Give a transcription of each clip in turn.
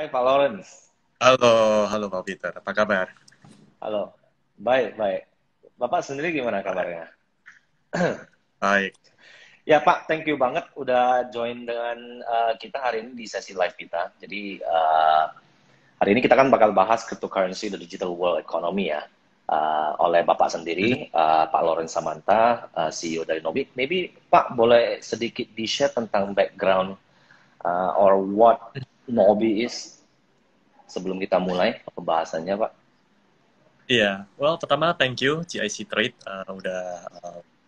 Hai Pak Lawrence. Halo, halo Pak Peter, apa kabar? Halo. Baik, baik. Bapak sendiri gimana Baik, kabarnya? baik. Ya Pak, thank you banget udah join dengan kita hari ini di sesi live kita. Jadi hari ini kita kan bakal bahas cryptocurrency the digital world economy ya. Oleh Bapak Mhm. sendiri, Pak Lawrence Samanta, CEO dari Nobi. Maybe Pak boleh sedikit di-share tentang background or what Nobi is sebelum kita mulai pembahasannya Pak. Iya, well pertama thank you GIC Trade udah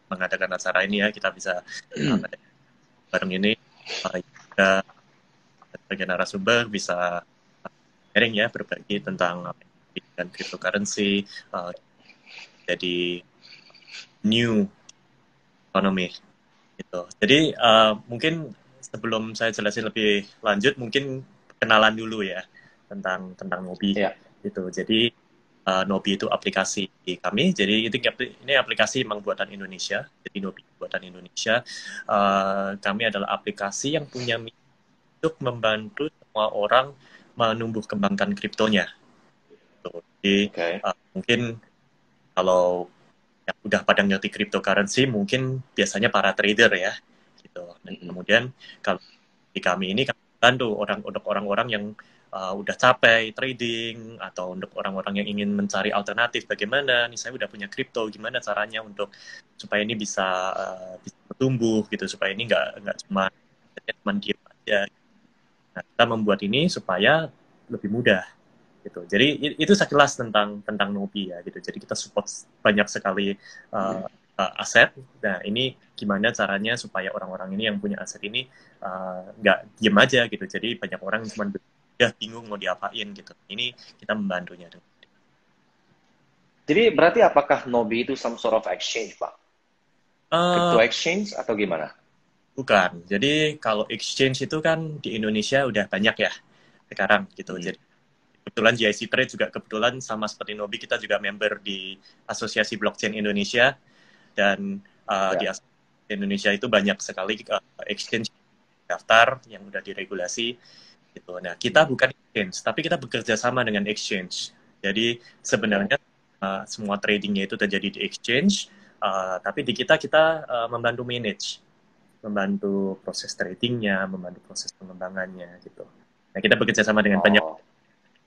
mengadakan acara ini ya, kita bisa ngadain bareng ini. Juga sebagai narasumber bisa sharing ya, berbagi tentang dan cryptocurrency, uh, jadi new economy gitu. Jadi mungkin sebelum saya jelasin lebih lanjut, mungkin kenalan dulu ya tentang Nobi Ya. gitu. Jadi Nobi itu aplikasi kami. Jadi ini aplikasi memang buatan Indonesia. Jadi Nobi buatan Indonesia. Kami adalah aplikasi yang punya misi untuk membantu semua orang menumbuh kembangkan kriptonya. Gitu. Jadi Oke. mungkin kalau yang udah pada ngerti cryptocurrency mungkin biasanya para trader ya gitu. Dan Mm-mm. kemudian kalau di kami ini kami bantu untuk orang-orang yang udah capek trading atau untuk orang-orang yang ingin mencari alternatif bagaimana nih saya udah punya kripto gimana caranya untuk supaya ini bisa bertumbuh gitu supaya ini nggak cuma diem aja. Nah, kita membuat ini supaya lebih mudah gitu. Jadi itu sekilas tentang Nobi ya gitu. Jadi kita support banyak sekali uh, aset. Nah ini gimana caranya supaya orang-orang ini yang punya aset ini nggak diem aja gitu. Jadi banyak orang cuma udah bingung mau diapain gitu. Ini kita membantunya. Jadi berarti apakah Nobi itu some sort of exchange, Pak? Crypto Uh, exchange atau gimana? Bukan. Jadi kalau exchange itu kan di Indonesia udah banyak ya sekarang gitu. Hmm. Jadi kebetulan GIC Trade juga kebetulan sama seperti Nobi kita juga member di Asosiasi Blockchain Indonesia. Dan di Ya. Indonesia itu banyak sekali exchange daftar yang udah diregulasi gitu. Nah, kita Hmm. bukan exchange, tapi kita bekerja sama dengan exchange. Jadi Oke. sebenarnya semua tradingnya itu terjadi di exchange, tapi di kita membantu manage, membantu proses tradingnya, membantu proses pengembangannya gitu. Nah, kita bekerja sama dengan banyak Oh,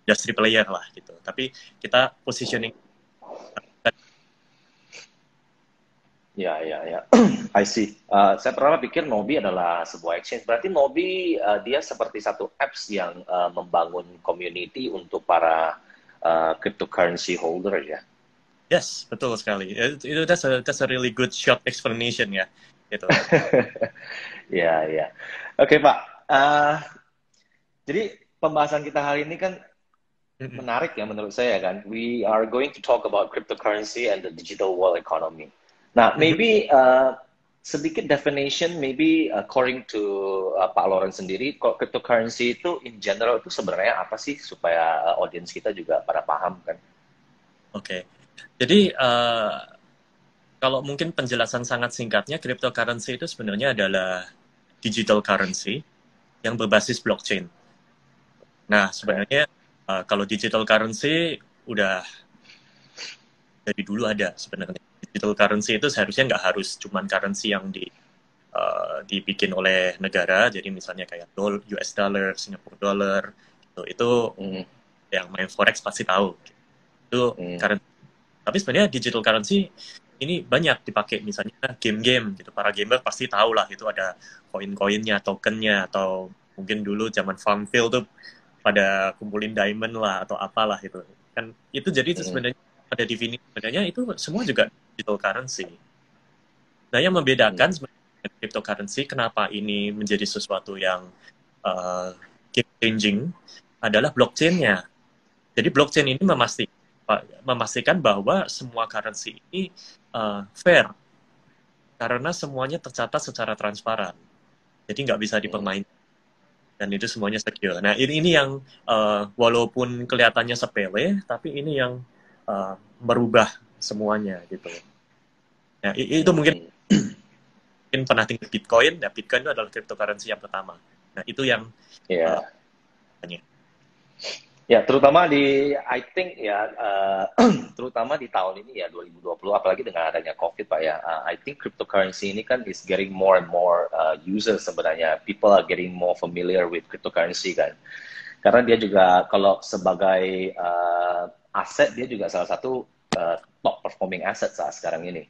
industry player lah gitu. Tapi kita positioning. ya, ya, ya. I see. Saya pernah pikir Nobi adalah sebuah exchange. Berarti Nobi dia seperti satu apps yang membangun community untuk para cryptocurrency holder ya. Yes, betul sekali. Itu that's a really good short explanation ya. Gitu. Ya, ya. Oke, Pak. Uh, jadi pembahasan kita hari ini kan Mm-mm. menarik ya menurut saya kan. We are going to talk about cryptocurrency and the digital world economy. Nah, Mhm. maybe sedikit definition, maybe according to Pak Lawrence sendiri, kalau cryptocurrency itu in general itu sebenarnya apa sih supaya audiens kita juga pada paham kan? Oke. Jadi kalau mungkin penjelasan sangat singkatnya, cryptocurrency itu sebenarnya adalah digital currency yang berbasis blockchain. Nah, Oke. sebenarnya kalau digital currency udah dari dulu ada sebenarnya. Digital currency itu seharusnya nggak harus cuman currency yang dibikin oleh negara, jadi misalnya kayak US dollar, Singapore dollar, gitu. Itu Hmm, yang main forex pasti tahu. Itu hmm, currency. Tapi sebenarnya digital currency ini banyak dipakai misalnya game-game gitu. Para gamer pasti tahu lah itu ada koin-koinnya, tokennya, atau mungkin dulu zaman Farmville tuh pada kumpulin diamond lah atau apalah itu. Kan itu jadi itu hmm, sebenarnya pada definisi sebenarnya itu semua juga digital currency. Nah, yang hmm, membedakan sebenarnya cryptocurrency kenapa ini menjadi sesuatu yang uh, game changing adalah blockchain-nya. Jadi blockchain ini memastikan bahwa semua currency ini fair karena semuanya tercatat secara transparan. Jadi nggak bisa hmm. dipermainkan dan itu semuanya secure. Nah ini yang walaupun kelihatannya sepele, tapi ini yang merubah semuanya gitu. Nah itu mungkin Hmm. pernah dengar Bitcoin. Nah Bitcoin itu adalah cryptocurrency yang pertama. Nah itu yang uh, Ya. tanya. Ya, terutama di, I think ya, terutama di tahun ini ya 2020, apalagi dengan adanya COVID Pak ya, I think cryptocurrency ini kan is getting more and more users sebenarnya. People are getting more familiar with cryptocurrency kan. Karena dia juga kalau sebagai aset, dia juga salah satu top performing asset saat sekarang ini.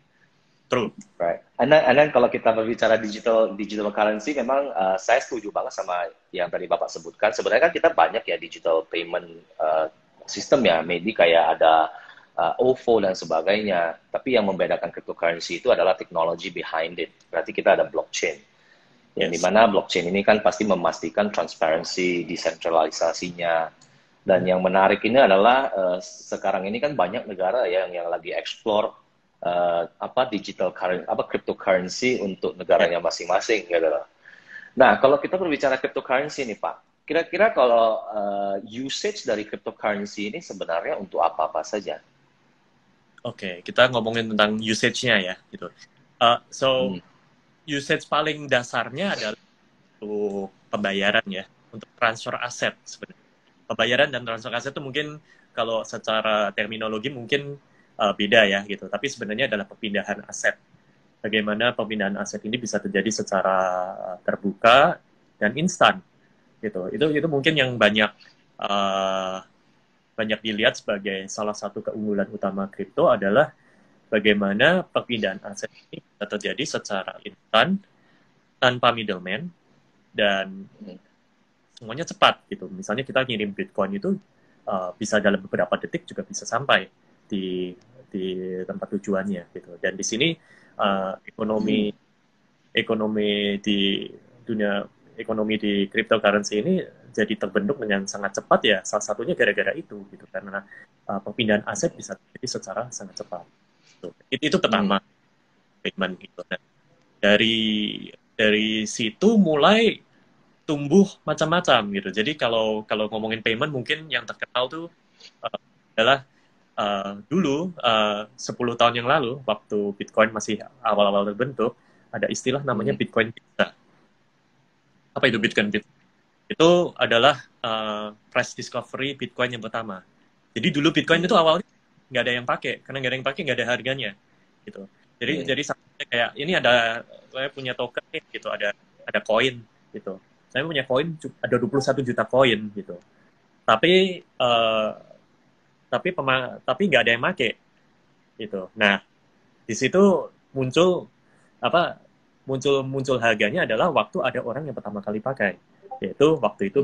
True. Right. And then kalau kita berbicara digital currency, memang saya setuju banget sama yang tadi Bapak sebutkan. Sebenarnya kan kita banyak ya digital payment system ya, maybe kayak ada OVO dan sebagainya. Tapi yang membedakan cryptocurrency itu adalah teknologi behind it. Berarti kita ada blockchain. Yang Yes. dimana blockchain ini kan pasti memastikan transparansi, desentralisasinya. Dan yang menarik ini adalah sekarang ini kan banyak negara yang lagi explore digital currency, cryptocurrency untuk Yeah. negaranya masing-masing gitu loh. Nah, kalau kita berbicara cryptocurrency nih Pak, kira-kira kalau usage dari cryptocurrency ini sebenarnya untuk apa-apa saja? Oke, kita ngomongin tentang usage-nya ya, gitu. So, Hmm. usage paling dasarnya adalah untuk pembayaran ya, untuk transfer aset sebenarnya. Pembayaran dan transfer aset itu mungkin kalau secara terminologi mungkin beda ya, gitu. Tapi sebenarnya adalah pemindahan aset. Bagaimana pemindahan aset ini bisa terjadi secara terbuka dan instan, gitu. Itu mungkin yang banyak dilihat sebagai salah satu keunggulan utama kripto adalah bagaimana pemindahan aset ini bisa terjadi secara instan tanpa middleman dan semuanya cepat gitu. Misalnya kita ngirim Bitcoin itu bisa dalam beberapa detik juga bisa sampai di di tempat tujuannya gitu. Dan di sini ekonomi di dunia ekonomi di cryptocurrency ini jadi terbentuk dengan sangat cepat ya, salah satunya gara-gara itu gitu, karena pemindahan aset bisa terjadi secara sangat cepat gitu. Itu pertama, payment gitu. Nah, dari situ mulai tumbuh macam-macam gitu. Jadi kalau kalau ngomongin payment mungkin yang terkenal tuh adalah dulu 10 tahun yang lalu waktu Bitcoin masih awal-awal terbentuk, ada istilah namanya Bitcoin Pizza. Apa itu Bitcoin Pizza? Itu adalah price discovery Bitcoin yang pertama. Jadi dulu Bitcoin itu awalnya nggak ada yang pakai, karena nggak ada yang pakai nggak ada harganya, gitu. Jadi sampai kayak ini saya punya token nih, gitu, ada koin, gitu. Saya punya koin ada 21 juta koin, gitu. Tapi tapi nggak ada yang pakai, gitu. Nah di situ muncul apa muncul harganya adalah waktu ada orang yang pertama kali pakai, yaitu waktu itu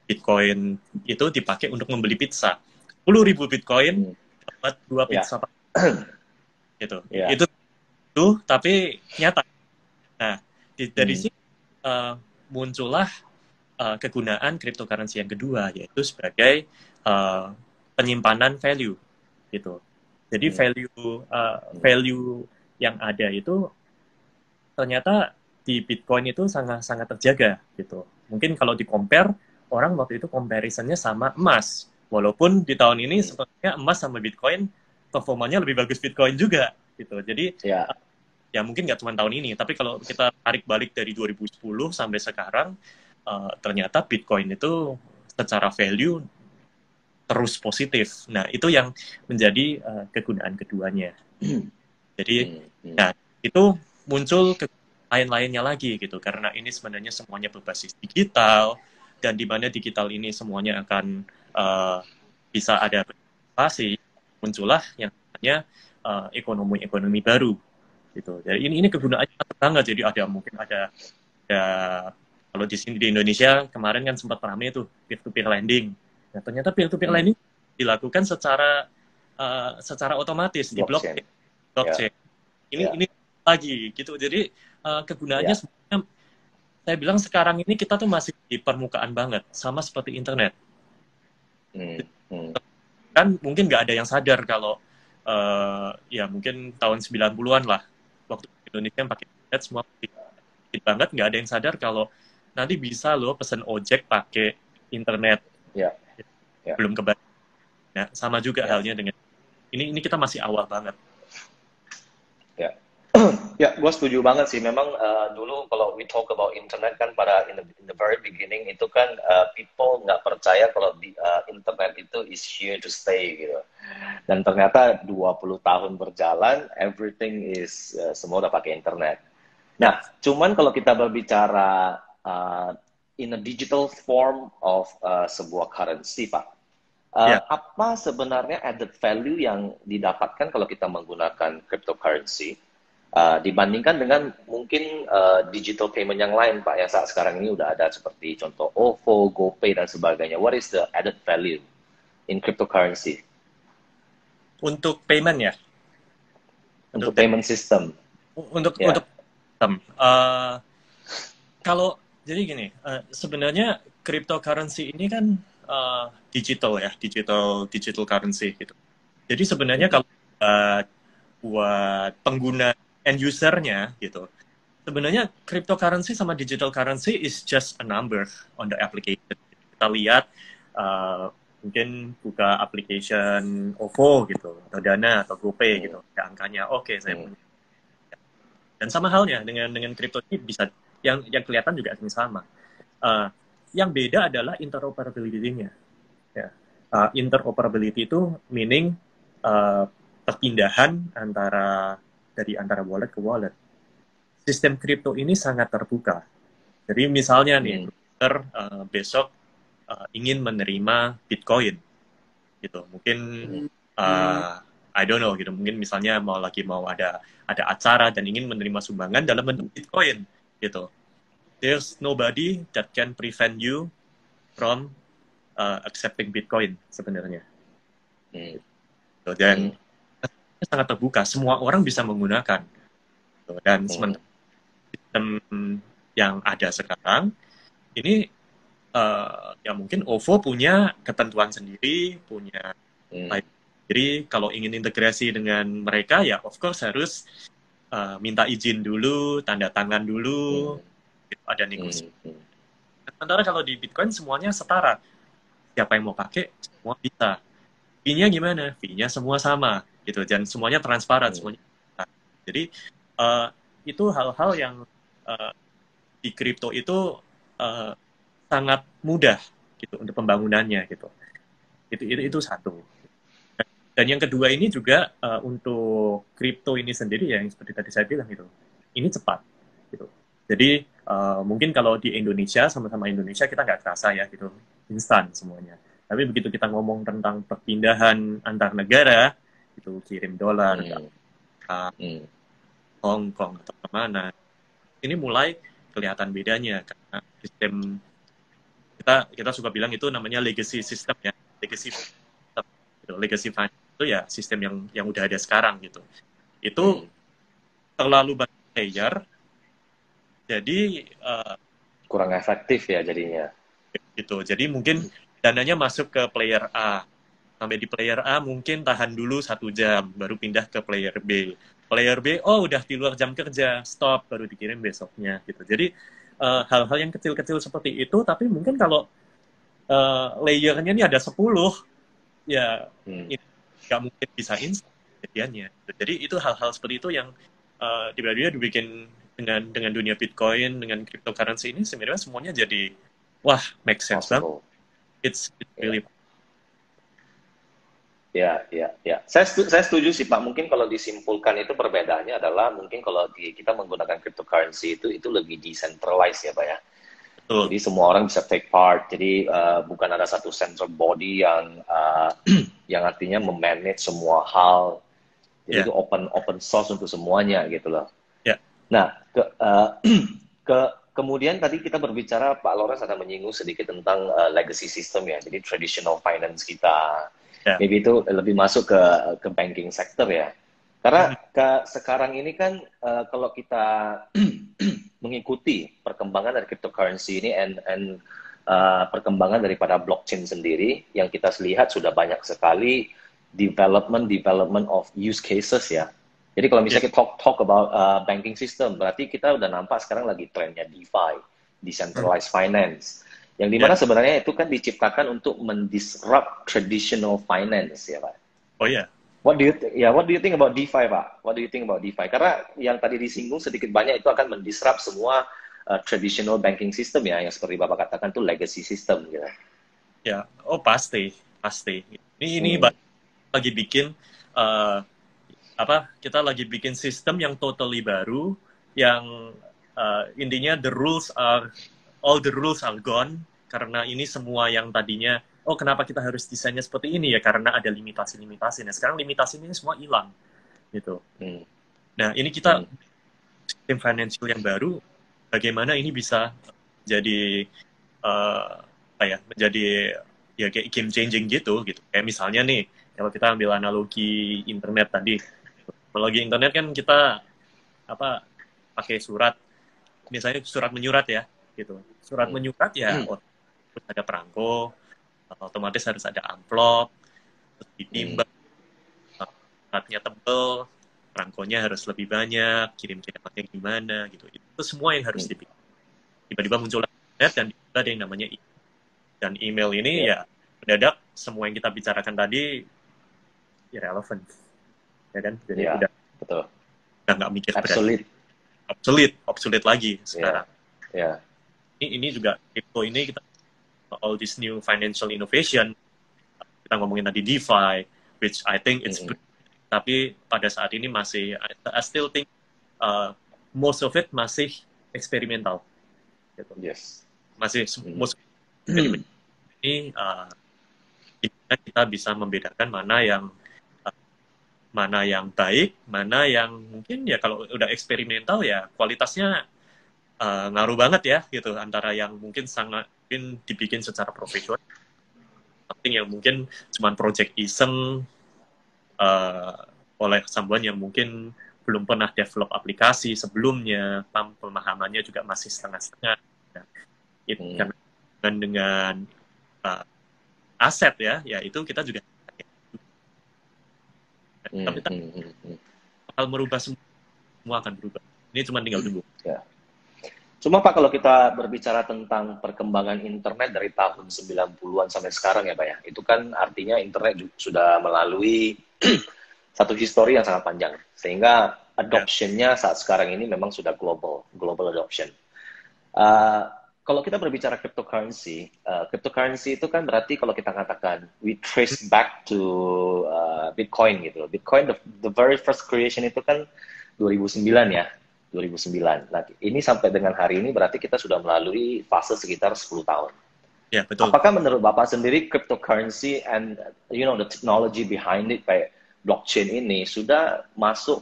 Bitcoin itu dipakai untuk membeli pizza. 10.000 Bitcoin dapat 2 pizza. Gitu. Yeah. Itu tapi nyata. Nah, dari sini muncullah kegunaan cryptocurrency yang kedua, yaitu sebagai penyimpanan value gitu. Jadi value yang ada itu ternyata di Bitcoin itu sangat terjaga gitu. Mungkin kalau di compare, orang waktu itu comparisonnya sama emas. Walaupun di tahun ini sepertinya emas sama Bitcoin performanya lebih bagus Bitcoin juga gitu. Jadi ya mungkin nggak cuma tahun ini, tapi kalau kita tarik balik dari 2010 sampai sekarang, ternyata Bitcoin itu secara value terus positif. Nah, itu yang menjadi kegunaan keduanya. Jadi, nah, itu muncul ke lain-lainnya lagi gitu, karena ini sebenarnya semuanya berbasis digital, dan di mana digital ini semuanya akan bisa ada investasi, muncullah yang namanya ekonomi baru gitu. Jadi ini kegunaannya banget. Jadi mungkin ada kalau di sini di Indonesia kemarin kan sempat ramai tuh peer-to-peer lending. Nah, ternyata peer-to-peer lending dilakukan secara otomatis di blockchain. Ini lagi gitu. Jadi kegunaannya sebenarnya saya bilang sekarang ini kita tuh masih di permukaan banget, sama seperti internet. Kan mungkin nggak ada yang sadar kalau ya mungkin tahun 90-an lah, waktu Indonesia yang pakai internet semua sedikit banget, nggak ada yang sadar kalau nanti bisa loh pesen ojek pakai internet. Belum kebayang. Nah, sama juga halnya dengan ini kita masih awal banget. Ya, gue setuju banget sih. Memang dulu kalau we talk about internet kan pada in the very beginning itu kan people nggak percaya kalau internet itu is here to stay gitu. Dan ternyata 20 tahun berjalan, everything is semua udah pakai internet. Ya, Nah, cuman kalau kita berbicara in a digital form of sebuah currency, Pak, ya. apa sebenarnya added value yang didapatkan kalau kita menggunakan cryptocurrency dibandingkan dengan mungkin digital payment yang lain, Pak, yang saat sekarang ini udah ada seperti contoh OVO, GoPay, dan sebagainya. What is the added value in cryptocurrency? Untuk payment ya, untuk Untuk payment system, ya. untuk kalau jadi gini, sebenarnya cryptocurrency ini kan digital ya, digital currency gitu. Jadi sebenarnya Mhm. kalau buat pengguna end usernya gitu, sebenarnya cryptocurrency sama digital currency is just a number on the application. Kita lihat mungkin buka application OVO gitu, atau Dana atau GoPay Mhm. gitu, ada angkanya, oke saya Mhm. punya. Dan sama halnya dengan crypto ini bisa yang kelihatan juga akan sama. Uh, yang beda adalah interoperability-nya. Ya. Interoperability itu meaning perpindahan dari antara wallet ke wallet. Sistem kripto ini sangat terbuka. Jadi misalnya nih, Mhm. besok ingin menerima Bitcoin, gitu. Mungkin I don't know gitu. Mungkin misalnya mau ada acara dan ingin menerima sumbangan dalam bentuk Bitcoin, gitu. There's nobody that can prevent you from accepting Bitcoin sebenarnya. Mhm. Dan Mhm. sangat terbuka, semua orang bisa menggunakan. Dan Mhm. sementara sistem yang ada sekarang ini ya mungkin OVO punya ketentuan sendiri, punya Mhm. jadi kalau ingin integrasi dengan mereka ya of course harus minta izin dulu, tanda tangan dulu, Mhm. ada negosiasi. Mhm. Sementara kalau di Bitcoin semuanya setara. Siapa yang mau pakai, semua bisa. Fee-nya gimana? Fee-nya semua sama, gitu. Dan semuanya transparan, Mhm. semuanya. Jadi itu hal-hal yang uh, di kripto itu uh, sangat mudah gitu untuk pembangunannya gitu. Itu satu. Dan yang kedua ini juga untuk kripto ini sendiri ya, yang seperti tadi saya bilang gitu, ini cepat gitu. Jadi mungkin kalau di Indonesia sama-sama Indonesia kita nggak terasa ya gitu, instan semuanya. Tapi begitu kita ngomong tentang perpindahan antar negara, itu kirim dolar ke Mhm. Mhm. Hong Kong atau kemana, ini mulai kelihatan bedanya karena sistem kita suka bilang itu namanya legacy system ya, legacy system, gitu. Legacy finance itu ya sistem yang udah ada sekarang gitu. Itu Mhm. terlalu banyak player, jadi Kurang efektif ya jadinya. gitu. Jadi mungkin dananya masuk ke player A, sampai di player A mungkin tahan dulu 1 jam, baru pindah ke player B. Player B, oh udah di luar jam kerja, stop, baru dikirim besoknya gitu. Jadi hal-hal yang kecil-kecil seperti itu, tapi mungkin kalau layernya ini ada 10, ya Hmm. nggak mungkin bisa instan kejadiannya. Jadi itu hal-hal seperti itu yang tiba-tiba dibikin dengan dunia Bitcoin, dengan cryptocurrency ini sebenarnya semuanya jadi wah make sense banget. Possible. It's Ya, really ya, ya, ya. Saya setuju sih Pak. Mungkin kalau disimpulkan itu perbedaannya adalah mungkin kalau kita menggunakan cryptocurrency itu lebih decentralized ya Pak ya. betul. Jadi semua orang bisa take part. Jadi bukan ada satu central body yang yang artinya memanage semua hal. Jadi Ya, itu open source untuk semuanya gitu loh. ya, Nah, ke kemudian tadi kita berbicara Pak Lawrence ada menyinggung sedikit tentang legacy system ya. Jadi traditional finance kita. ya. Maybe itu lebih masuk ke banking sector ya. Karena sekarang ini kan kalau kita mengikuti perkembangan dari cryptocurrency ini and perkembangan daripada blockchain sendiri yang kita lihat sudah banyak sekali development of use cases ya. Jadi kalau Ya, misalnya kita talk about banking system, berarti kita udah nampak sekarang lagi trennya DeFi, decentralized finance, yang dimana ya. sebenarnya itu kan diciptakan untuk mendisrupt traditional finance ya Pak. Oh ya, what do you think about DeFi, Pak? What do you think about DeFi? Karena yang tadi disinggung sedikit banyak itu akan mendisrupt semua traditional banking system ya, yang seperti Bapak katakan tuh legacy system gitu. Ya, oh pasti, pasti. Ini Hmm. lagi bikin kita lagi bikin sistem yang totally baru, yang intinya all the rules are gone, karena ini semua yang tadinya kenapa kita harus desainnya seperti ini ya, karena ada limitasi-limitasi. Nah sekarang limitasi ini semua hilang gitu. Nah ini kita sistem financial yang baru, bagaimana ini bisa jadi menjadi ya kayak game changing gitu. Kayak misalnya nih, kalau kita ambil analogi internet tadi, analogi internet kan kita pakai surat, misalnya surat menyurat ya, gitu. Surat menyurat ya, harus ada perangko, otomatis harus ada amplop, terus ditimbang, suratnya tebel, perangkonya harus lebih banyak, kirim-kirimannya gimana gitu. Itu semua yang harus dipikir. Tiba-tiba muncul internet dan ada yang namanya email. Dan email ini ya mendadak semua yang kita bicarakan tadi ya relevan, ya kan? Jadi udah nggak mikir obsolete lagi sekarang. Ini juga crypto ini kita all this new financial innovation, kita ngomongin tadi DeFi, which I think it's good, tapi pada saat ini masih I still think most of it masih eksperimental gitu. Masih most ini kita bisa membedakan mana yang baik, mana yang mungkin ya kalau udah eksperimental ya kualitasnya ngaruh banget ya gitu, antara yang mungkin dibikin secara profesional, something yang mungkin cuma project iseng oleh someone yang mungkin belum pernah develop aplikasi sebelumnya, pemahamannya juga masih setengah-setengah. Karena dengan aset ya itu kita juga tapi bakal merubah, semua akan berubah. Ini cuma tinggal tunggu. Cuma Pak, kalau kita berbicara tentang perkembangan internet dari tahun 90-an sampai sekarang ya Pak ya, itu kan artinya internet sudah melalui satu histori yang sangat panjang, sehingga adoption-nya saat sekarang ini memang sudah global adoption. Kalau kita berbicara cryptocurrency itu kan berarti kalau kita katakan we trace back to Bitcoin gitu. Bitcoin the very first creation itu kan 2009 ya. 2009. Nah, ini sampai dengan hari ini berarti kita sudah melalui fase sekitar 10 tahun. Ya, betul. Apakah menurut Bapak sendiri cryptocurrency and the technology behind it kayak blockchain ini sudah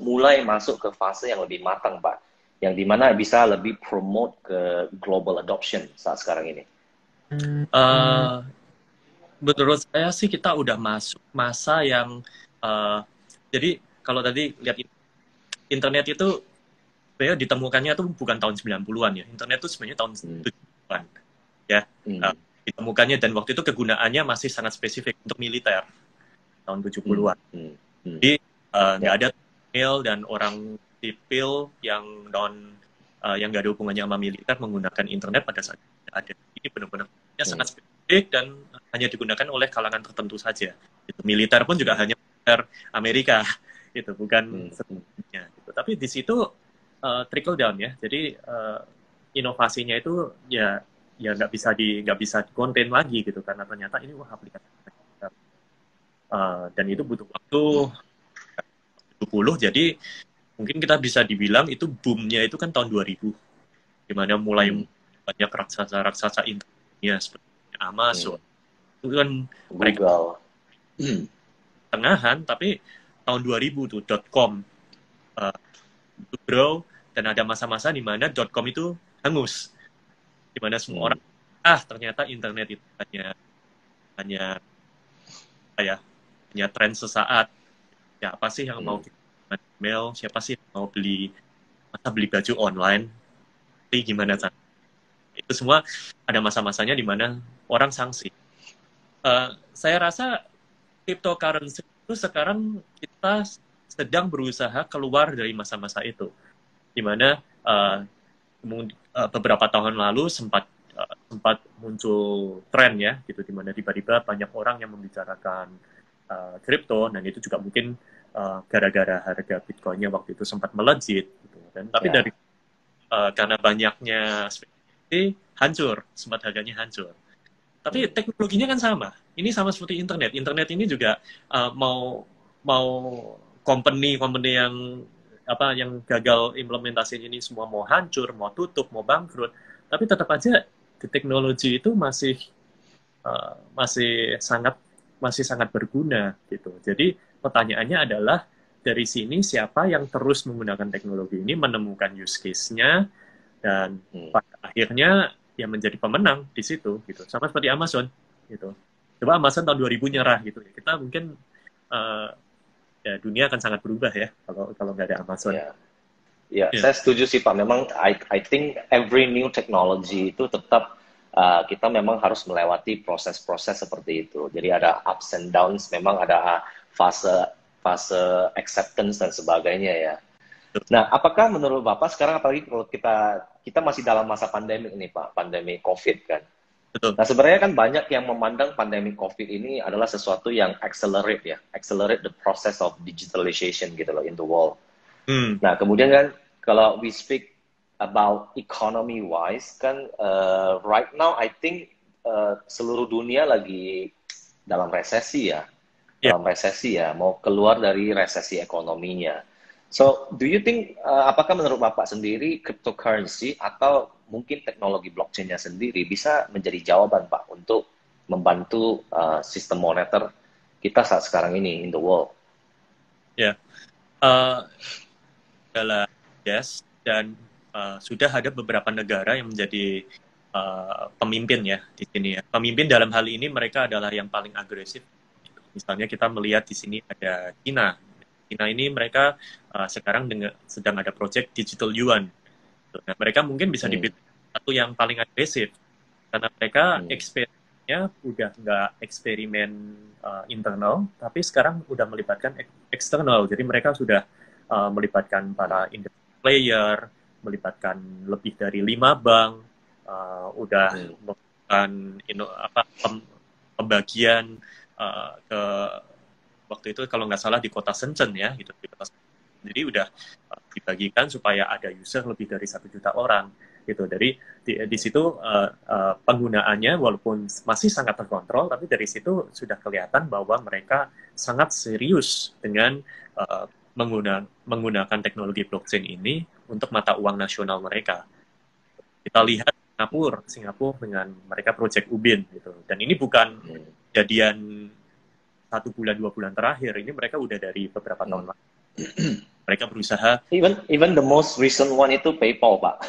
mulai masuk ke fase yang lebih matang, Pak? Yang dimana bisa lebih promote ke global adoption saat sekarang ini? Menurut saya sih kita udah masuk masa yang jadi kalau tadi lihat internet itu sebenarnya ditemukannya tuh bukan tahun 90-an ya. Internet itu sebenarnya tahun 70-an. Ya. Ditemukannya dan waktu itu kegunaannya masih sangat spesifik untuk militer. Tahun 70-an. Jadi nggak ada email dan orang sipil yang nggak ada hubungannya sama militer menggunakan internet pada saat itu ada. Ini benar-benar sangat spesifik dan hanya digunakan oleh kalangan tertentu saja. Gitu. Militer pun juga hanya militer Amerika. Itu bukan sepenuhnya. Gitu. Tapi di situ trickle down ya, jadi inovasinya itu ya nggak bisa konten lagi gitu, karena ternyata ini aplikasi dan itu butuh waktu 70, jadi mungkin kita bisa dibilang itu boomnya itu kan tahun 2000, dimana mulai banyak raksasa internetnya seperti Amazon, itu kan mereka tengahan, tapi tahun 2000 tuh .com grow. Dan ada masa-masa di mana .com itu hangus, di mana semua orang ternyata internet itu hanya tren sesaat. Siapa sih yang mau email? Siapa sih yang mau beli baju online? Tapi gimana cara? Itu semua ada masa-masanya di mana orang sanksi. Saya rasa cryptocurrency itu sekarang kita sedang berusaha keluar dari masa-masa itu. Di mana beberapa tahun lalu sempat muncul tren ya gitu, di mana tiba-tiba banyak orang yang membicarakan kripto, dan itu juga mungkin gara-gara harga Bitcoin-nya waktu itu sempat melejit gitu. Dan tapi dari karena banyaknya spekulasi hancur, sempat harganya hancur. Tapi teknologinya kan sama. Ini sama seperti internet. Internet ini juga mau company yang yang gagal implementasi ini semua mau hancur, mau tutup, mau bangkrut. Tapi tetap aja di teknologi itu masih sangat berguna gitu. Jadi pertanyaannya adalah dari sini siapa yang terus menggunakan teknologi ini menemukan use case-nya dan pada akhirnya ya menjadi pemenang di situ gitu. Sama seperti Amazon gitu. Coba Amazon tahun 2000 nyerah gitu ya. Kita mungkin ya dunia akan sangat berubah ya kalau nggak ada Amazon. Ya, saya setuju sih Pak. Memang I think every new technology itu tetap kita memang harus melewati proses-proses seperti itu. Jadi ada ups and downs, memang ada fase acceptance dan sebagainya ya. Nah, apakah menurut Bapak sekarang apalagi kalau kita masih dalam masa pandemi ini Pak, pandemi COVID kan? Betul. Nah, sebenarnya kan banyak yang memandang pandemi COVID ini adalah sesuatu yang accelerate the process of digitalization gitu loh in the world. Nah, kemudian kan kalau we speak about economy wise kan right now I think seluruh dunia lagi dalam resesi ya. Dalam resesi ya, mau keluar dari resesi ekonominya. So, do you think, apakah menurut Bapak sendiri, cryptocurrency atau mungkin teknologi blockchain-nya sendiri bisa menjadi jawaban, Pak, untuk membantu sistem moneter kita saat sekarang ini in the world? Ya, adalah yes, dan sudah ada beberapa negara yang menjadi pemimpin ya di sini ya. Pemimpin dalam hal ini mereka adalah yang paling agresif. Misalnya kita melihat di sini ada China. China ini mereka sekarang sedang ada project digital yuan. Nah, mereka mungkin bisa dibilang satu yang paling agresif karena mereka eksperimennya udah nggak eksperimen internal, tapi sekarang udah melibatkan eksternal. Jadi mereka sudah melibatkan para industry player, melibatkan lebih dari 5 bank, udah melakukan pembagian ke waktu itu kalau nggak salah di kota Shenzhen ya gitu, jadi udah dibagikan supaya ada user lebih dari 1 juta orang gitu. Dari di situ penggunaannya walaupun masih sangat terkontrol, tapi dari situ sudah kelihatan bahwa mereka sangat serius dengan menggunakan teknologi blockchain ini untuk mata uang nasional mereka. Kita lihat Singapura dengan mereka Project Ubin gitu, dan ini bukan kejadian 1 bulan 2 bulan terakhir, ini mereka udah dari beberapa tahun lalu. Mereka berusaha. Even the most recent one itu PayPal, Pak.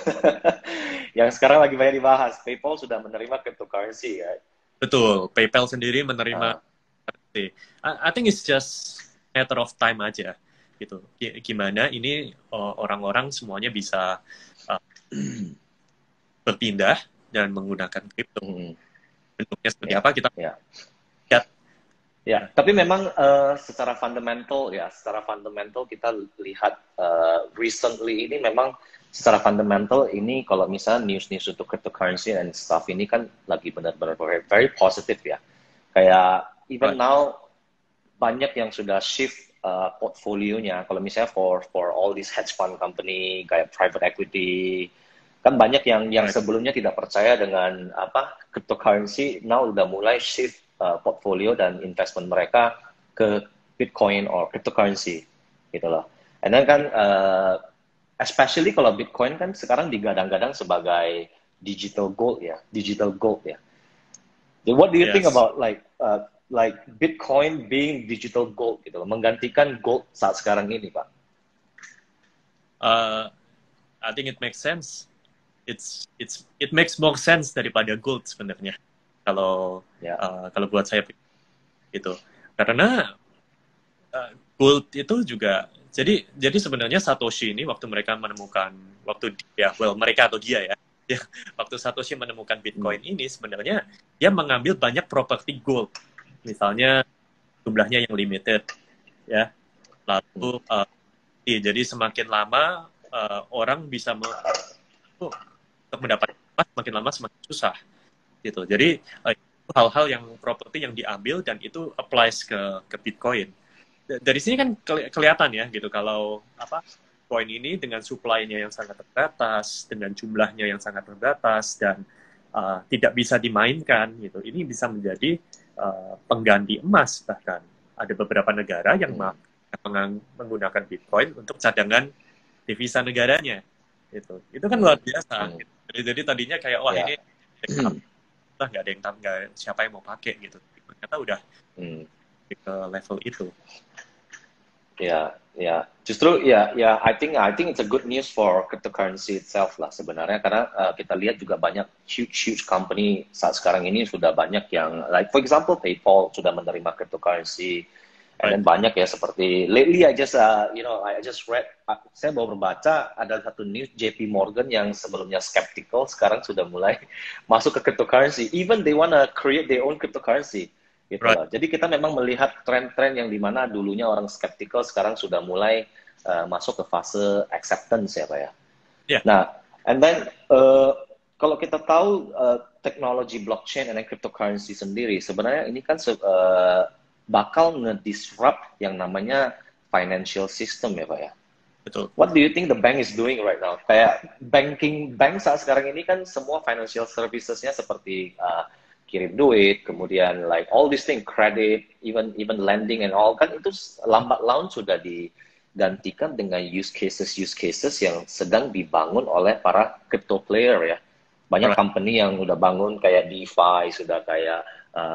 Yang sekarang lagi banyak dibahas. PayPal sudah menerima cryptocurrency, ya. Betul, PayPal sendiri menerima. I think it's just matter of time aja, gitu. Gimana ini orang-orang semuanya bisa berpindah dan menggunakan kripto. Bentuknya seperti apa kita lihat. Ya, tapi memang secara fundamental kita lihat recently ini memang secara fundamental ini kalau misalnya news untuk cryptocurrency and stuff ini kan lagi benar-benar very positive ya. Kayak even now banyak yang sudah shift portfolionya. Kalau misalnya for all these hedge fund company kayak private equity kan banyak yang sebelumnya tidak percaya dengan cryptocurrency, now udah mulai shift portfolio dan investment mereka ke Bitcoin or cryptocurrency gitu loh. And then kan especially kalau Bitcoin kan sekarang digadang-gadang sebagai digital gold ya. So what do you think about like Bitcoin being digital gold gitu loh, menggantikan gold saat sekarang ini, Pak? I think it makes sense. It makes more sense daripada gold sebenarnya. Kalau buat saya itu, karena gold itu juga jadi sebenarnya Satoshi ini waktu mereka menemukan mereka atau dia ya waktu Satoshi menemukan Bitcoin ini sebenarnya dia mengambil banyak properti gold, misalnya jumlahnya yang limited ya, lalu jadi semakin lama orang bisa untuk mendapatkan semakin lama semakin susah gitu. Jadi hal-hal yang properti yang diambil dan itu applies ke Bitcoin. dari sini kan kelihatan ya gitu kalau apa koin ini dengan supply-nya yang sangat terbatas, dengan jumlahnya yang sangat terbatas dan tidak bisa dimainkan gitu. Ini bisa menjadi pengganti emas bahkan. Ada beberapa negara yang menggunakan Bitcoin untuk cadangan devisa negaranya. Itu kan luar biasa. Gitu. Jadi tadinya kayak wah ini nggak ada yang tahu, siapa yang mau pakai gitu. Ternyata udah ke level itu. Ya, ya. Justru ya, I think it's a good news for cryptocurrency itself lah sebenarnya karena kita lihat juga banyak huge company saat sekarang ini sudah banyak yang like for example PayPal sudah menerima cryptocurrency. And then banyak ya seperti lately I just read saya baru membaca ada satu news JP Morgan yang sebelumnya skeptical sekarang sudah mulai masuk ke cryptocurrency. Even they wanna create their own cryptocurrency. Gitu loh. Jadi kita memang melihat tren-tren yang dimana dulunya orang skeptical sekarang sudah mulai masuk ke fase acceptance ya Pak ya. Yeah. Nah, and then kalau kita tahu teknologi blockchain dan cryptocurrency sendiri sebenarnya ini kan bakal nge-disrupt yang namanya financial system ya Pak ya. Betul. What do you think the bank is doing right now? Kayak bank saat sekarang ini kan semua financial services-nya seperti kirim duit, kemudian like all these things, credit, even lending and all kan itu lambat laun sudah digantikan dengan use cases yang sedang dibangun oleh para crypto player ya. Banyak company yang udah bangun kayak DeFi, sudah kayak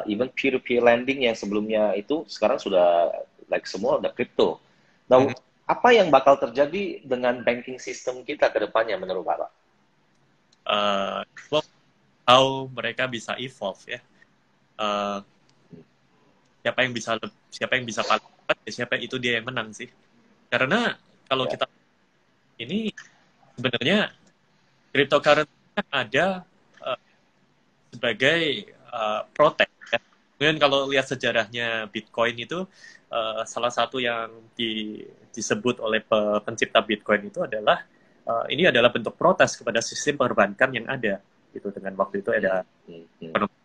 even peer-to-peer lending yang sebelumnya itu sekarang sudah like semua udah crypto. Nah, apa yang bakal terjadi dengan banking system kita ke depannya menurut Bapak? How mereka bisa evolve ya. Siapa yang bisa paling cepat, siapa itu dia yang menang sih. Karena kalau kita ini sebenarnya cryptocurrency ada sebagai protek. Ya. Kemudian kalau lihat sejarahnya Bitcoin itu salah satu yang disebut oleh pencipta Bitcoin itu adalah ini adalah bentuk protes kepada sistem perbankan yang ada. Gitu dengan waktu itu ada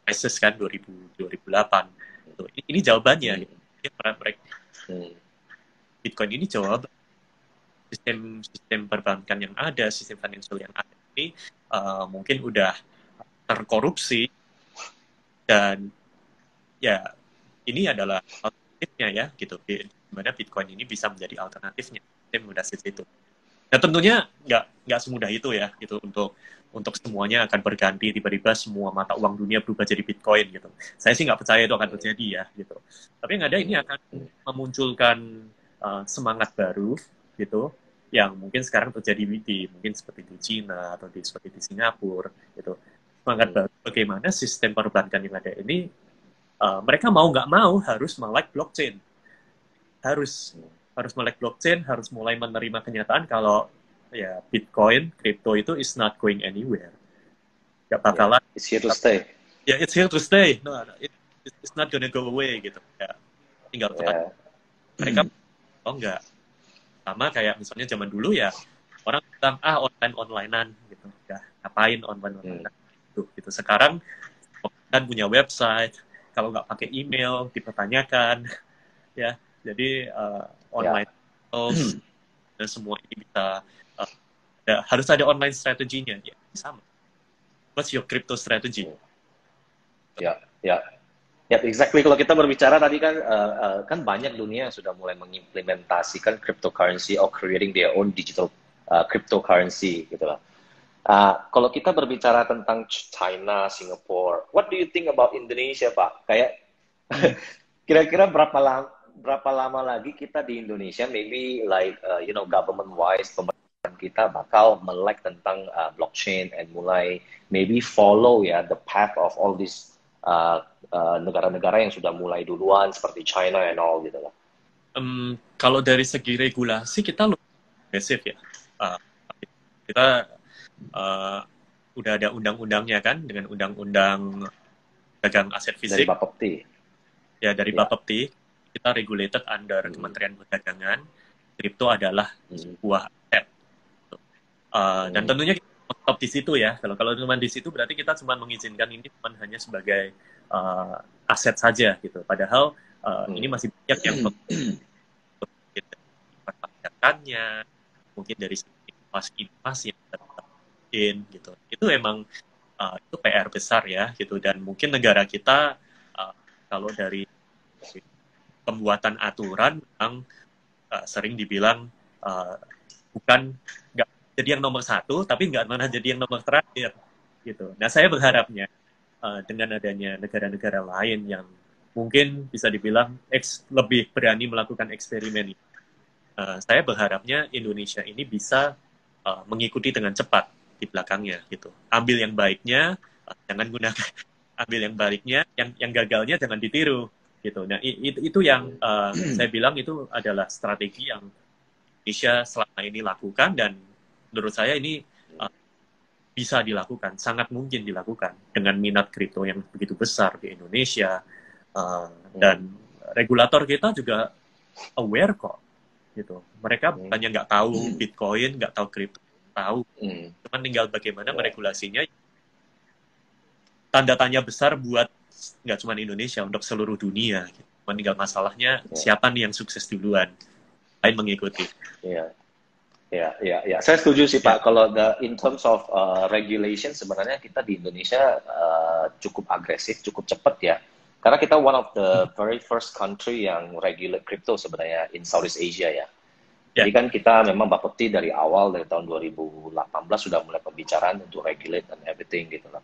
krisis kan 2008. Ini jawabannya. Bitcoin ini jawaban sistem perbankan yang ada, sistem financial yang ada ini mungkin udah terkorupsi dan ya ini adalah alternatifnya ya gitu. Di mana Bitcoin ini bisa menjadi alternatifnya. Mudah itu. Dan tentunya nggak semudah itu ya gitu untuk semuanya akan berganti tiba-tiba semua mata uang dunia berubah jadi Bitcoin gitu. Saya sih nggak percaya itu akan terjadi ya gitu. Tapi yang ada ini akan memunculkan semangat baru gitu yang mungkin sekarang terjadi mungkin seperti di Cina atau seperti di Singapura gitu. Semangat baru bagaimana sistem perbankan yang ada ini mereka mau nggak mau harus melek blockchain. Harus melek blockchain, harus mulai menerima kenyataan kalau ya Bitcoin, crypto itu is not going anywhere. Gak bakalan. It's here to stay. Ya, it's here to stay. No, it's not gonna go away gitu. Ya, tinggal mereka enggak. Sama kayak misalnya zaman dulu ya orang bilang onlinean gitu. Ya, ngapain online gitu. Sekarang kan punya website, kalau nggak pakai email dipertanyakan ya. Jadi online dan semua ini bisa harus ada online strateginya ya sama. What's your crypto strategy? Ya, exactly. Kalau kita berbicara tadi kan banyak dunia yang sudah mulai mengimplementasikan cryptocurrency or creating their own digital cryptocurrency gitu lah. Kalau kita berbicara tentang China, Singapore, what do you think about Indonesia, Pak? Kayak kira-kira berapa lama lagi kita di Indonesia, maybe like government-wise, pemerintahan kita bakal melek tentang blockchain and mulai maybe follow ya the path of all these negara-negara yang sudah mulai duluan seperti China and all gitu lah. Kalau dari segi regulasi kita lebih agresif ya. Kita udah ada undang-undangnya kan dengan undang-undang dagang aset fisik. Dari Bapepti. Ya dari Bapepti. Kita regulated under Kementerian Perdagangan. Kripto adalah sebuah aset. Dan tentunya kita stop di situ ya. Kalau cuma di situ berarti kita cuma mengizinkan ini cuma hanya sebagai aset saja gitu. Padahal ini masih banyak yang kebijakannya, mungkin dari segi inovasi yang terjadi gitu. Itu emang itu PR besar ya gitu, dan mungkin negara kita kalau dari pembuatan aturan memang sering dibilang bukan nggak jadi yang nomor satu, tapi nggak pernah jadi yang nomor terakhir gitu. Nah, saya berharapnya dengan adanya negara-negara lain yang mungkin bisa dibilang lebih berani melakukan eksperimen, saya berharapnya Indonesia ini bisa mengikuti dengan cepat di belakangnya gitu. Ambil yang baiknya, jangan gunakan. Ambil yang baiknya, yang gagalnya jangan ditiru gitu. Nah, itu yang saya bilang itu adalah strategi yang Indonesia selama ini lakukan, dan menurut saya ini bisa dilakukan, sangat mungkin dilakukan dengan minat kripto yang begitu besar di Indonesia, dan regulator kita juga aware kok gitu. Mereka bukannya nggak tahu Bitcoin, nggak tahu kripto, tahu. Cuman tinggal bagaimana meregulasinya. Tanda tanya besar buat nggak cuma Indonesia, untuk seluruh dunia. Gitu. Cuman tinggal masalahnya siapa nih yang sukses duluan, lain mengikuti. Ya. Saya setuju sih Pak. Kalau in terms of regulation, sebenarnya kita di Indonesia cukup agresif, cukup cepat ya. Karena kita one of the very first country yang regulate crypto sebenarnya in Southeast Asia ya. Jadi kan kita memang Bapepti dari awal, dari tahun 2018 sudah mulai pembicaraan untuk regulate and everything gitu loh.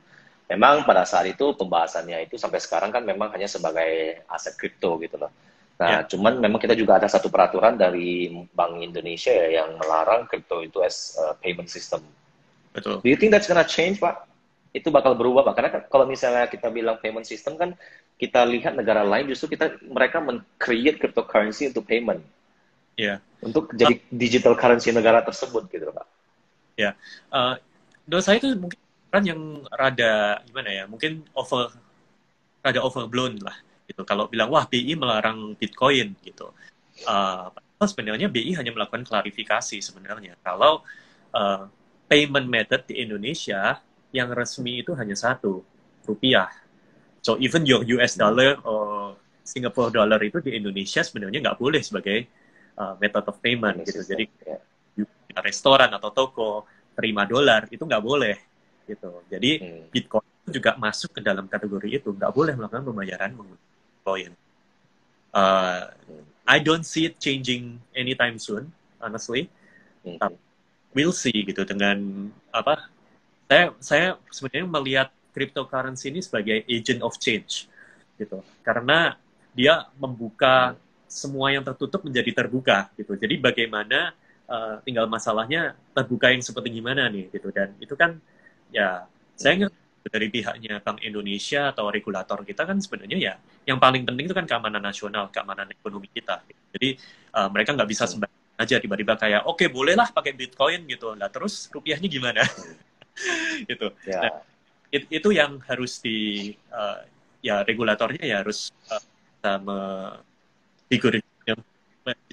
Memang pada saat itu pembahasannya itu sampai sekarang kan memang hanya sebagai aset kripto gitu loh. Nah, cuman memang kita juga ada satu peraturan dari Bank Indonesia ya, yang melarang kripto itu as payment system. Betul. Do you think that's gonna change, Pak? Itu bakal berubah, Pak? Karena kalau misalnya kita bilang payment system kan, kita lihat negara lain justru mereka men-create cryptocurrency untuk payment. Untuk jadi digital currency negara tersebut gitu, Pak. Menurut saya itu mungkin kan yang rada gimana ya, mungkin rada overblown lah gitu. Kalau bilang wah BI melarang Bitcoin gitu, sebenarnya BI hanya melakukan klarifikasi sebenarnya. Kalau payment method di Indonesia yang resmi itu hanya satu, rupiah. So even your US dollar or Singapore dollar itu di Indonesia sebenarnya nggak boleh sebagai method of payment gitu. Jadi restoran atau toko terima dolar itu nggak boleh gitu. Jadi Bitcoin juga masuk ke dalam kategori itu, nggak boleh melakukan pembayaran menggunakan Bitcoin. I don't see it changing anytime soon, honestly. We'll see gitu. Dengan apa? Saya sebenarnya melihat cryptocurrency ini sebagai agent of change gitu. Karena dia membuka semua yang tertutup menjadi terbuka gitu. Jadi bagaimana tinggal masalahnya terbuka yang seperti gimana nih gitu. Dan itu kan ya saya ingat dari pihaknya Bank Indonesia atau regulator kita kan sebenarnya ya yang paling penting itu kan keamanan nasional, keamanan ekonomi kita. Jadi mereka nggak bisa sembarangan aja tiba-tiba kayak oke, bolehlah pakai Bitcoin gitu. Lah terus rupiahnya gimana? Gitu. Nah, itu yang harus ya regulatornya ya harus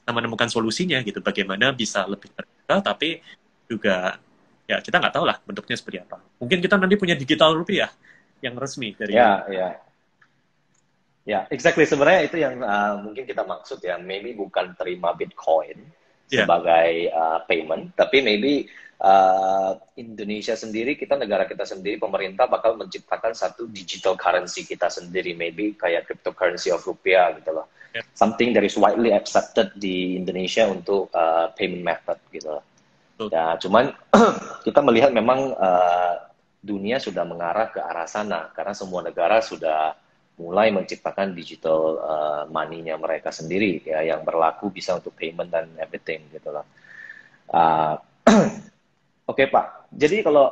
bisa menemukan solusinya gitu, bagaimana bisa lebih terbuka tapi juga ya kita nggak tahu lah bentuknya seperti apa. Mungkin kita nanti punya digital rupiah yang resmi dari exactly. Sebenarnya itu yang mungkin kita maksud ya, maybe bukan terima Bitcoin sebagai payment, tapi maybe Indonesia sendiri, negara kita sendiri, pemerintah bakal menciptakan satu digital currency kita sendiri, maybe kayak cryptocurrency of rupiah gitu loh. Something that is widely accepted di Indonesia untuk payment method gitu loh. Ya, cuman kita melihat memang dunia sudah mengarah ke arah sana karena semua negara sudah mulai menciptakan digital money-nya mereka sendiri ya, yang berlaku bisa untuk payment dan everything gitu loh. Oke, Pak. Jadi kalau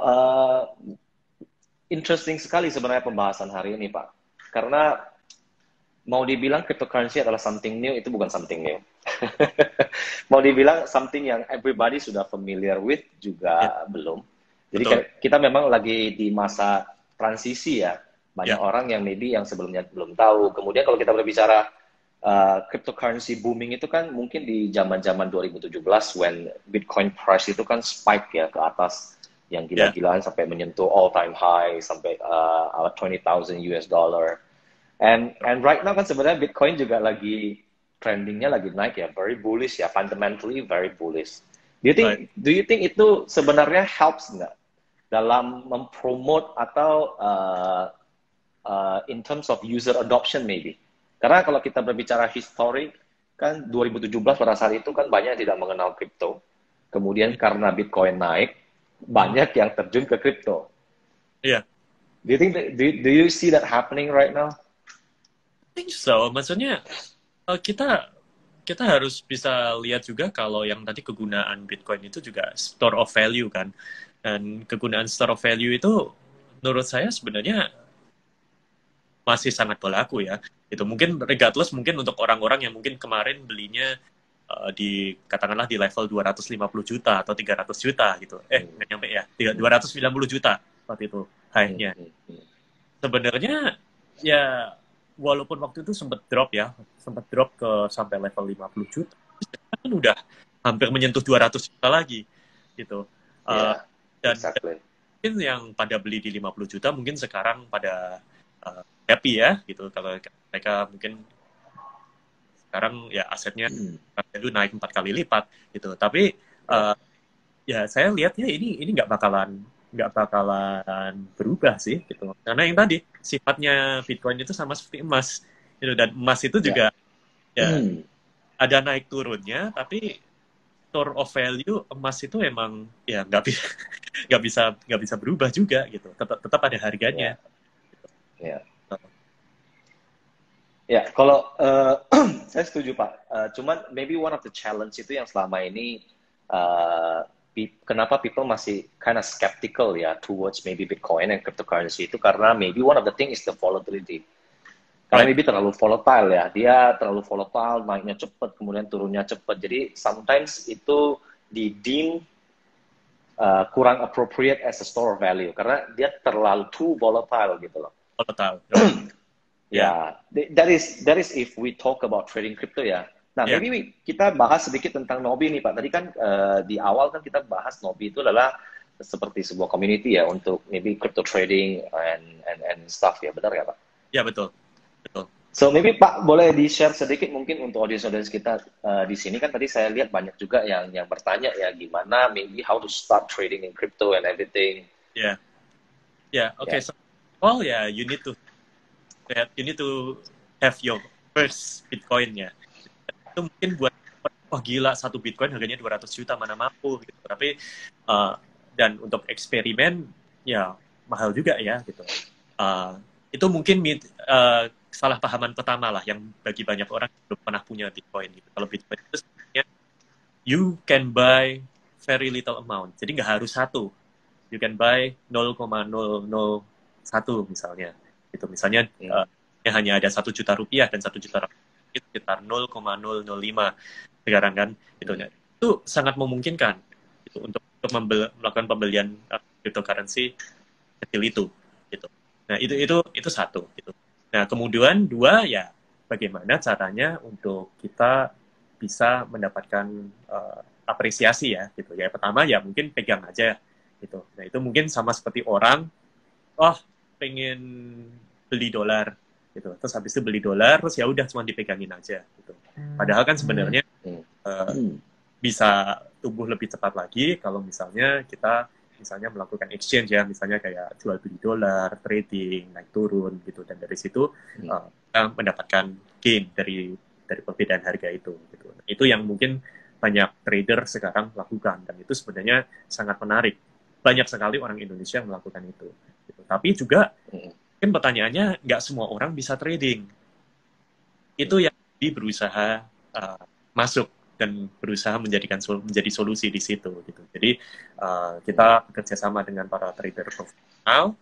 interesting sekali sebenarnya pembahasan hari ini, Pak. Karena mau dibilang cryptocurrency adalah something new, itu bukan something new. Mau dibilang something yang everybody sudah familiar with juga belum. Jadi kita memang lagi di masa transisi ya. Banyak orang yang maybe yang sebelumnya belum tahu. Kemudian kalau kita berbicara cryptocurrency booming itu kan mungkin di zaman-zaman 2017 when Bitcoin price itu kan spike ya ke atas yang gila-gilaan sampai menyentuh all time high sampai 20,000 US dollar. And right now kan sebenarnya Bitcoin juga lagi trendingnya lagi naik ya, very bullish ya, fundamentally very bullish. Right. Do you think itu sebenarnya helps nggak dalam mempromote atau in terms of user adoption maybe? Karena kalau kita berbicara historik, kan 2017 pada saat itu kan banyak yang tidak mengenal kripto. Kemudian karena Bitcoin naik, banyak yang terjun ke kripto. Iya. Do you see that happening right now? I think so. Maksudnya kita harus bisa lihat juga kalau yang tadi kegunaan Bitcoin itu juga store of value kan. Dan kegunaan store of value itu menurut saya sebenarnya masih sangat berlaku ya. Itu mungkin regardless mungkin untuk orang-orang yang mungkin kemarin belinya di katakanlah di level 250 juta atau 300 juta gitu. Nggak nyampe ya. 290 juta waktu itu high-nya. Sebenarnya ya walaupun waktu itu sempat drop ke sampai level 50 juta. Kan udah hampir menyentuh 200 juta lagi gitu. Dan exactly. Mungkin yang pada beli di 50 juta mungkin sekarang pada happy ya gitu, kalau mereka mungkin sekarang ya asetnya itu naik 4 kali lipat gitu. Tapi ya saya lihat ya ini nggak bakalan berubah sih gitu, karena yang tadi sifatnya Bitcoin itu sama seperti emas gitu, dan emas itu juga ya ada naik turunnya, tapi store of value emas itu emang ya nggak bisa berubah juga gitu, tetap ada harganya. Ya, kalau saya setuju Pak. Cuman maybe one of the challenge itu yang selama ini kenapa people masih kind of skeptical ya towards maybe Bitcoin and cryptocurrency itu karena maybe one of the thing is the volatility. Karena maybe terlalu volatile ya, dia terlalu volatile, naiknya cepat, kemudian turunnya cepat. Jadi sometimes itu di-deem kurang appropriate as a store of value karena dia terlalu too volatile gitu loh. Volatile. Ya, that is if we talk about trading crypto ya. Nah, maybe kita bahas sedikit tentang Nobi nih Pak. Tadi kan di awal kan kita bahas Nobi itu adalah seperti sebuah community ya untuk maybe crypto trading and stuff ya, benar ya Pak? Ya, betul. So maybe Pak boleh di-share sedikit mungkin untuk audience kita di sini kan tadi saya lihat banyak juga yang bertanya ya gimana maybe how to start trading in crypto and everything. Okay. So, well, you need to have your first Bitcoin-nya. Itu mungkin buat wah gila, satu Bitcoin harganya 200 juta mana mampu gitu. Tapi dan untuk eksperimen ya mahal juga ya gitu. Itu mungkin salah pahaman pertama lah yang bagi banyak orang belum pernah punya Bitcoin gitu. Kalau Bitcoin itu sebenarnya you can buy very little amount. Jadi nggak harus satu. You can buy 0,001 misalnya. Itu misalnya hanya ada 1 juta rupiah dan 1 juta rupiah itu sekitar 0,005 sekarang kan gitu. Itu sangat memungkinkan gitu, untuk melakukan pembelian cryptocurrency kecil itu gitu. Nah, itu satu gitu. Nah, kemudian dua ya bagaimana caranya untuk kita bisa mendapatkan apresiasi ya gitu. Ya pertama ya mungkin pegang aja gitu. Nah, itu mungkin sama seperti orang pengen beli dolar gitu. Terus habis itu beli dolar, terus ya udah cuma dipegangin aja gitu. Padahal kan sebenarnya bisa tumbuh lebih cepat lagi kalau misalnya kita melakukan exchange ya, misalnya kayak jual beli dolar, trading, naik turun gitu, dan dari situ kita mendapatkan gain dari perbedaan harga itu gitu. Itu yang mungkin banyak trader sekarang lakukan, dan itu sebenarnya sangat menarik. Banyak sekali orang Indonesia yang melakukan itu gitu. Tapi juga mungkin pertanyaannya, nggak semua orang bisa trading. Itu yang berusaha masuk dan berusaha menjadi solusi di situ gitu. Jadi kita bekerja sama dengan para trader profesional,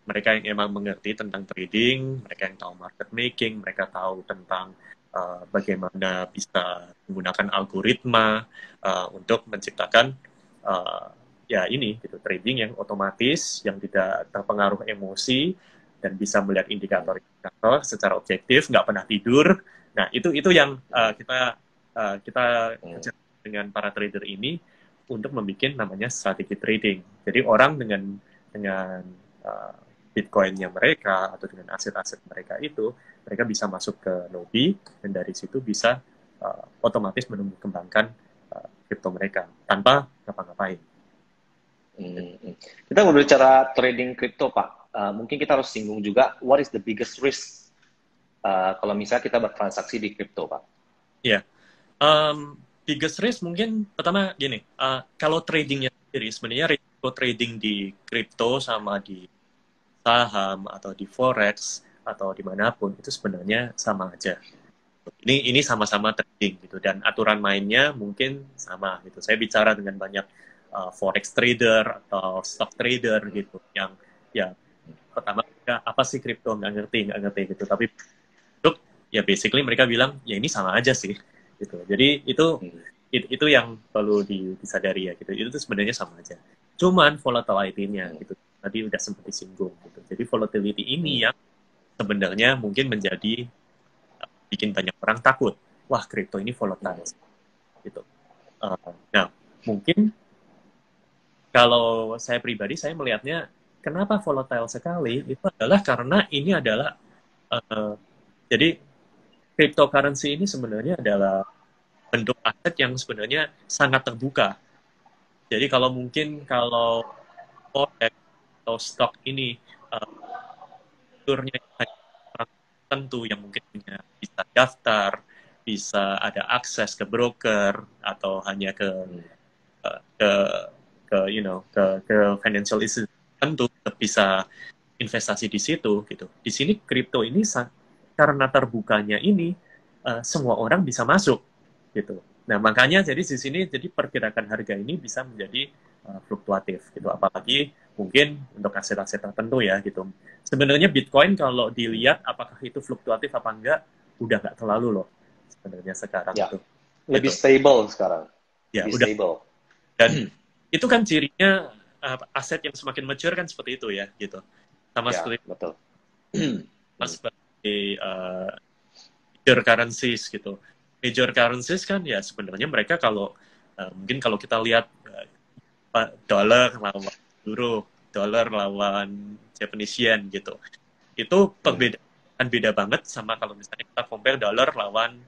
mereka yang emang mengerti tentang trading, mereka yang tahu market making, mereka tahu tentang bagaimana bisa menggunakan algoritma untuk menciptakan trading yang otomatis, yang tidak terpengaruh emosi, dan bisa melihat indikator secara objektif, nggak pernah tidur. Nah, itu yang kita kerja dengan para trader ini untuk membuat namanya strategi trading. Jadi orang dengan Bitcoin-nya mereka atau dengan aset-aset mereka itu, mereka bisa masuk ke Nobi, dan dari situ bisa otomatis menumbuh kembangkan kripto mereka tanpa ngapa-ngapain. Kita berbicara trading kripto, Pak. Mungkin kita harus singgung juga, what is the biggest risk kalau misalnya kita bertransaksi di kripto, Pak? Iya, biggest risk mungkin pertama gini, kalau tradingnya sendiri, sebenarnya risiko trading di kripto sama di saham atau di forex atau dimanapun itu sebenarnya sama aja. Ini sama-sama trading gitu, dan aturan mainnya mungkin sama gitu. Saya bicara dengan banyak forex trader atau stock trader gitu, yang ya pertama apa sih kripto, nggak ngerti gitu, tapi ya basically mereka bilang ya ini sama aja sih gitu. Jadi itu yang perlu disadari ya gitu. Itu tuh sebenarnya sama aja. Cuman volatility-nya gitu. Tadi udah sempat disinggung gitu. Jadi volatility ini yang sebenarnya mungkin menjadi bikin banyak orang takut. Wah, kripto ini volatile gitu. Nah, mungkin kalau saya pribadi saya melihatnya kenapa volatile sekali itu adalah karena ini adalah jadi cryptocurrency ini sebenarnya adalah bentuk aset yang sebenarnya sangat terbuka. Jadi kalau mungkin kalau forex atau stock ini fiturnya hanya orang tertentu yang mungkin bisa daftar, bisa ada akses ke broker atau hanya ke ke financial institution tertentu bisa investasi di situ gitu. Di sini kripto ini karena terbukanya ini semua orang bisa masuk gitu. Nah, makanya jadi di sini jadi perkirakan harga ini bisa menjadi fluktuatif gitu. Apalagi mungkin untuk aset-aset tertentu ya gitu. Sebenarnya Bitcoin kalau dilihat apakah itu fluktuatif apa enggak, udah nggak terlalu loh sebenarnya sekarang Ya, itu. lebih Gitu. stable sekarang. Ya, lebih udah. stable. Dan itu kan cirinya aset yang semakin mature kan seperti itu ya gitu. Sama Ya, seperti betul. seperti major currencies gitu. Major currencies kan ya sebenarnya mereka kalau mungkin kalau kita lihat dolar lawan euro, dolar lawan Japanese yen gitu. Itu perbedaan beda banget sama kalau misalnya kita compare dolar lawan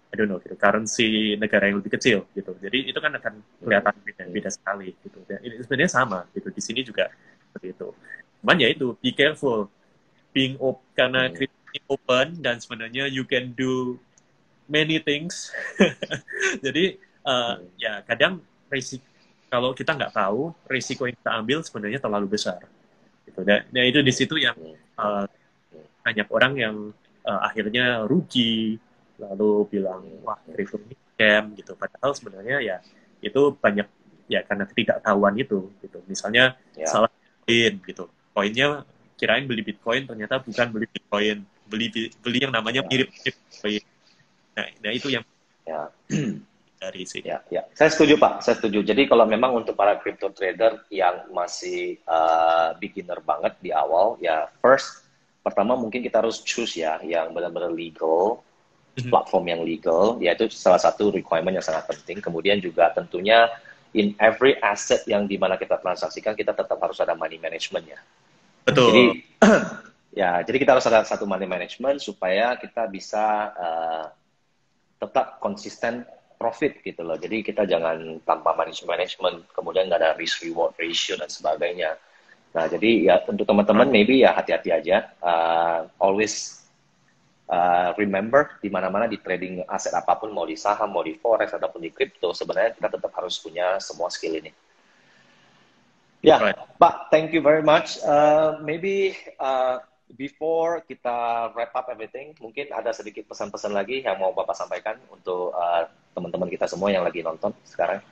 I don't know gitu, currency negara yang lebih kecil gitu. Jadi itu kan akan kelihatan beda sekali gitu. Dan ini sebenarnya sama gitu. Di sini juga seperti itu. Cuman ya itu, be careful. Karena crypto open dan sebenarnya you can do many things. Jadi ya kadang kalau kita nggak tahu risiko yang kita ambil sebenarnya terlalu besar. Gitu. Dan itu di situ yang banyak orang yang akhirnya rugi lalu bilang wah kripto ini scam gitu. Padahal sebenarnya ya itu banyak ya karena ketidaktahuan itu gitu. Misalnya salah koin gitu. Koinnya kirain beli Bitcoin ternyata bukan beli Bitcoin, beli yang namanya mirip Bitcoin. Nah itu yang dari sih. Ya, saya setuju Pak, saya setuju. Jadi kalau memang untuk para crypto trader yang masih beginner banget di awal, ya pertama mungkin kita harus choose ya yang benar-benar legal, platform yang legal, yaitu salah satu requirement yang sangat penting. Kemudian juga tentunya in every asset yang dimana kita transaksikan, kita tetap harus ada money management ya. Betul. Jadi jadi kita harus ada satu money management supaya kita bisa tetap konsisten profit gitu loh. Jadi kita jangan tanpa management, kemudian nggak ada risk reward ratio dan sebagainya. Nah, jadi ya untuk teman-teman maybe ya hati-hati aja. Always remember di mana-mana di trading aset apapun, mau di saham, mau di forex ataupun di crypto, sebenarnya kita tetap harus punya semua skill ini. Ya, Pak, thank you very much. Maybe before kita wrap up everything, mungkin ada sedikit pesan-pesan lagi yang mau Bapak sampaikan untuk teman-teman kita semua yang lagi nonton sekarang.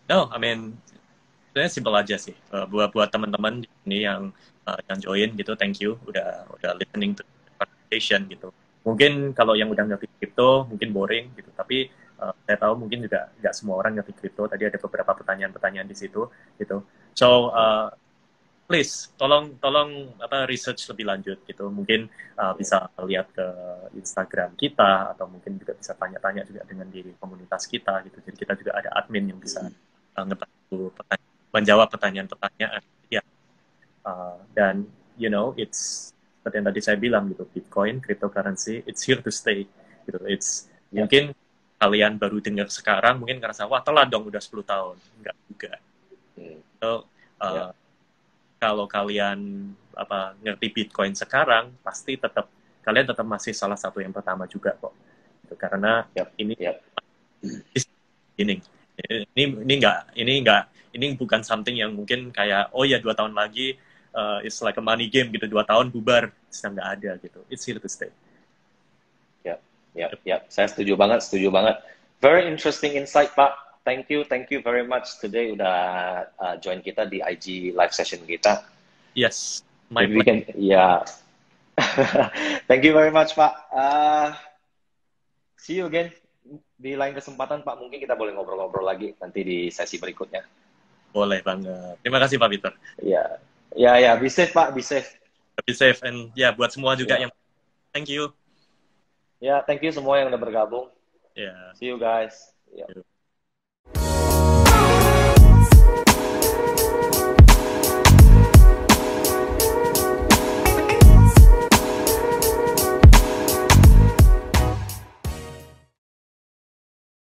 No, I mean, sebenarnya simple aja sih. Buat teman-teman ini yang join gitu, thank you udah listening to the conversation gitu. Mungkin kalau yang udah ngerti kripto mungkin boring gitu, tapi saya tahu mungkin juga nggak semua orang ngerti kripto. Tadi ada beberapa pertanyaan-pertanyaan di situ gitu. So please tolong research lebih lanjut gitu. Mungkin bisa lihat ke Instagram kita atau mungkin juga bisa tanya-tanya juga dengan di komunitas kita gitu. Jadi kita juga ada admin yang bisa ngebantu menjawab pertanyaan-pertanyaan ya. Dan it's seperti yang tadi saya bilang gitu, Bitcoin, cryptocurrency, it's here to stay gitu. It's Ya. mungkin kalian baru dengar sekarang, mungkin ngerasa wah telat dong udah 10 tahun. Enggak juga. Hmm. So, Ya. kalau kalian ngerti Bitcoin sekarang, pasti kalian tetap masih salah satu yang pertama juga kok. Gitu. Karena Yap. ini Yap. ini bukan something yang mungkin kayak oh ya 2 tahun lagi it's like a money game gitu, 2 tahun bubar, sedang nggak ada gitu. It's here to stay. Yap. Yap. Yap. Saya setuju banget. Very interesting insight, Pak. Thank you very much today udah join kita di IG live session kita. Yes, my Maybe we pleasure. can, yeah. Thank you very much, Pak. See you again di lain kesempatan, Pak. Mungkin kita boleh ngobrol-ngobrol lagi nanti di sesi berikutnya. Boleh banget. Terima kasih Pak Peter. Ya, ya, be safe, Pak. Be safe. Be safe and ya buat semua juga yang thank you. Ya, thank you semua yang udah bergabung. Ya. See you guys. Ya.